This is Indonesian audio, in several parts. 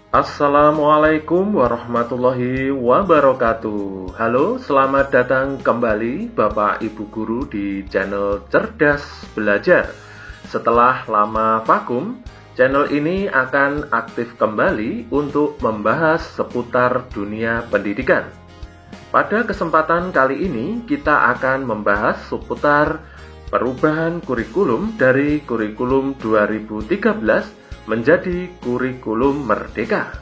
Assalamualaikum warahmatullahi wabarakatuh. Halo, selamat datang kembali Bapak Ibu Guru di channel Cerdas Belajar. Setelah lama vakum, channel ini akan aktif kembali untuk membahas seputar dunia pendidikan. Pada kesempatan kali ini, kita akan membahas seputar perubahan kurikulum dari kurikulum 2013 menjadi kurikulum merdeka.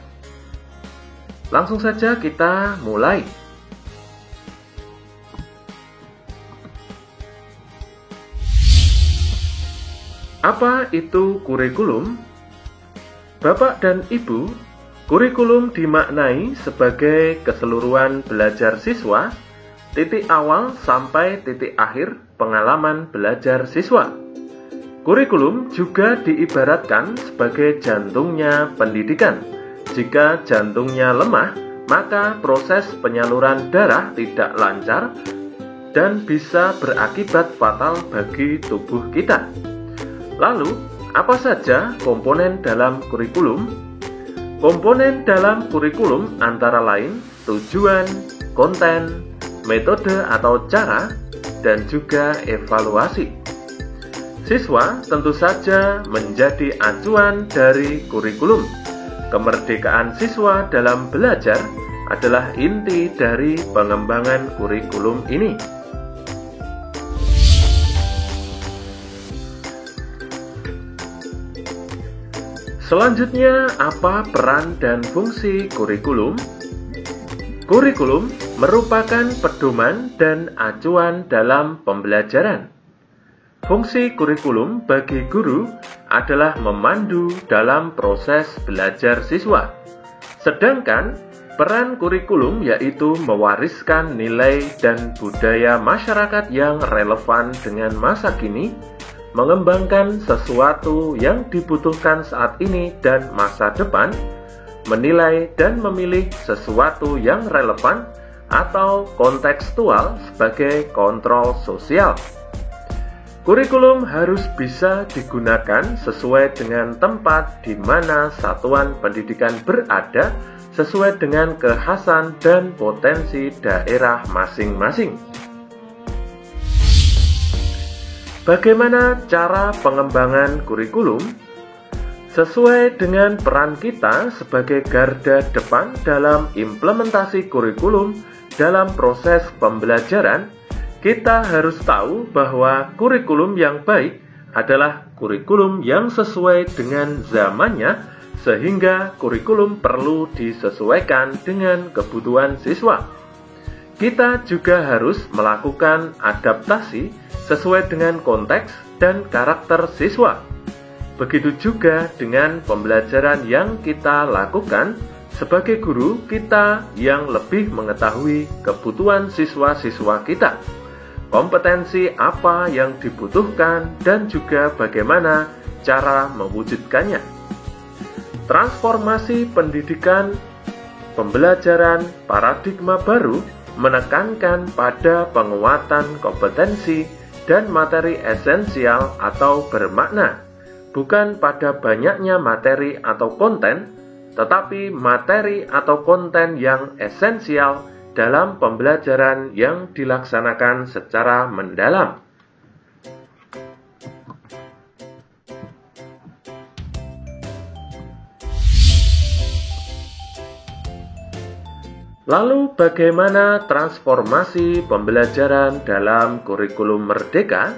Langsung saja kita mulai. Apa itu kurikulum? Bapak dan Ibu, kurikulum dimaknai sebagai keseluruhan belajar siswa, titik awal sampai titik akhir pengalaman belajar siswa. Kurikulum juga diibaratkan sebagai jantungnya pendidikan. Jika jantungnya lemah, maka proses penyaluran darah tidak lancar dan bisa berakibat fatal bagi tubuh kita. Lalu, apa saja komponen dalam kurikulum? Komponen dalam kurikulum antara lain tujuan, konten, metode atau cara, dan juga evaluasi. Siswa tentu saja menjadi acuan dari kurikulum. Kemerdekaan siswa dalam belajar adalah inti dari pengembangan kurikulum ini. Selanjutnya, apa peran dan fungsi kurikulum? Kurikulum merupakan pedoman dan acuan dalam pembelajaran. Fungsi kurikulum bagi guru adalah memandu dalam proses belajar siswa. Sedangkan peran kurikulum yaitu mewariskan nilai dan budaya masyarakat yang relevan dengan masa kini, mengembangkan sesuatu yang dibutuhkan saat ini dan masa depan, menilai dan memilih sesuatu yang relevan atau kontekstual sebagai kontrol sosial. Kurikulum harus bisa digunakan sesuai dengan tempat di mana satuan pendidikan berada, sesuai dengan kekhasan dan potensi daerah masing-masing. Bagaimana cara pengembangan kurikulum? Sesuai dengan peran kita sebagai garda depan dalam implementasi kurikulum dalam proses pembelajaran, kita harus tahu bahwa kurikulum yang baik adalah kurikulum yang sesuai dengan zamannya, sehingga kurikulum perlu disesuaikan dengan kebutuhan siswa. Kita juga harus melakukan adaptasi sesuai dengan konteks dan karakter siswa. Begitu juga dengan pembelajaran yang kita lakukan. Sebagai guru, kita yang lebih mengetahui kebutuhan siswa-siswa kita, kompetensi apa yang dibutuhkan, dan juga bagaimana cara mewujudkannya. Transformasi pendidikan pembelajaran paradigma baru menekankan pada penguatan kompetensi dan materi esensial atau bermakna, bukan pada banyaknya materi atau konten, tetapi materi atau konten yang esensial dalam pembelajaran yang dilaksanakan secara mendalam. Lalu bagaimana transformasi pembelajaran dalam kurikulum merdeka?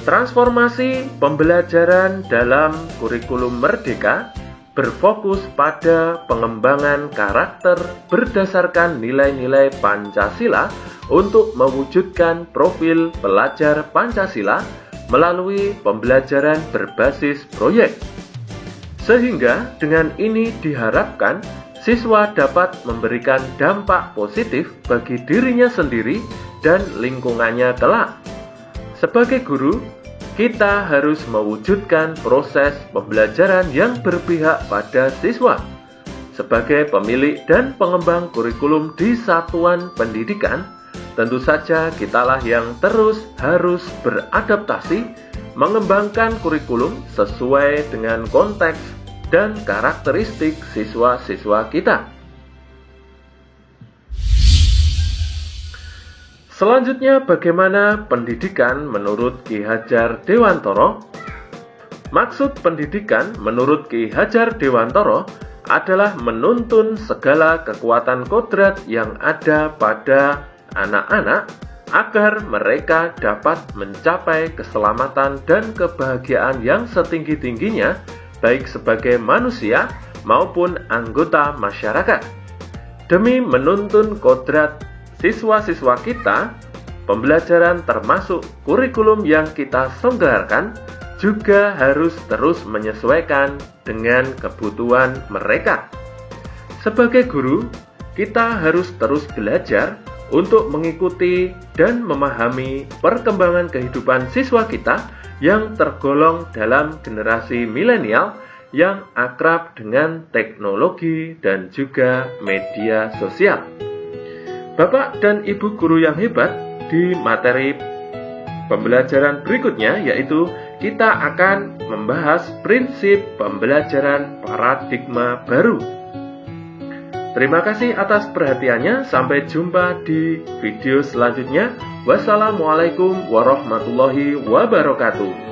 Transformasi pembelajaran dalam kurikulum merdeka berfokus pada pengembangan karakter berdasarkan nilai-nilai Pancasila untuk mewujudkan profil pelajar Pancasila melalui pembelajaran berbasis proyek. Sehingga dengan ini diharapkan siswa dapat memberikan dampak positif bagi dirinya sendiri dan lingkungannya kelak. Sebagai guru, kita harus mewujudkan proses pembelajaran yang berpihak pada siswa. Sebagai pemilik dan pengembang kurikulum di satuan pendidikan, tentu saja kitalah yang terus harus beradaptasi, mengembangkan kurikulum sesuai dengan konteks dan karakteristik siswa-siswa kita. Selanjutnya, bagaimana pendidikan menurut Ki Hajar Dewantara? Maksud pendidikan menurut Ki Hajar Dewantara adalah menuntun segala kekuatan kodrat yang ada pada anak-anak agar mereka dapat mencapai keselamatan dan kebahagiaan yang setinggi-tingginya, baik sebagai manusia maupun anggota masyarakat. Demi menuntun kodrat siswa-siswa kita, pembelajaran termasuk kurikulum yang kita selenggarakan juga harus terus menyesuaikan dengan kebutuhan mereka. Sebagai guru, kita harus terus belajar untuk mengikuti dan memahami perkembangan kehidupan siswa kita yang tergolong dalam generasi milenial yang akrab dengan teknologi dan juga media sosial. Bapak dan Ibu guru yang hebat, di materi pembelajaran berikutnya yaitu kita akan membahas prinsip pembelajaran paradigma baru. Terima kasih atas perhatiannya. Sampai jumpa di video selanjutnya. Wassalamualaikum warahmatullahi wabarakatuh.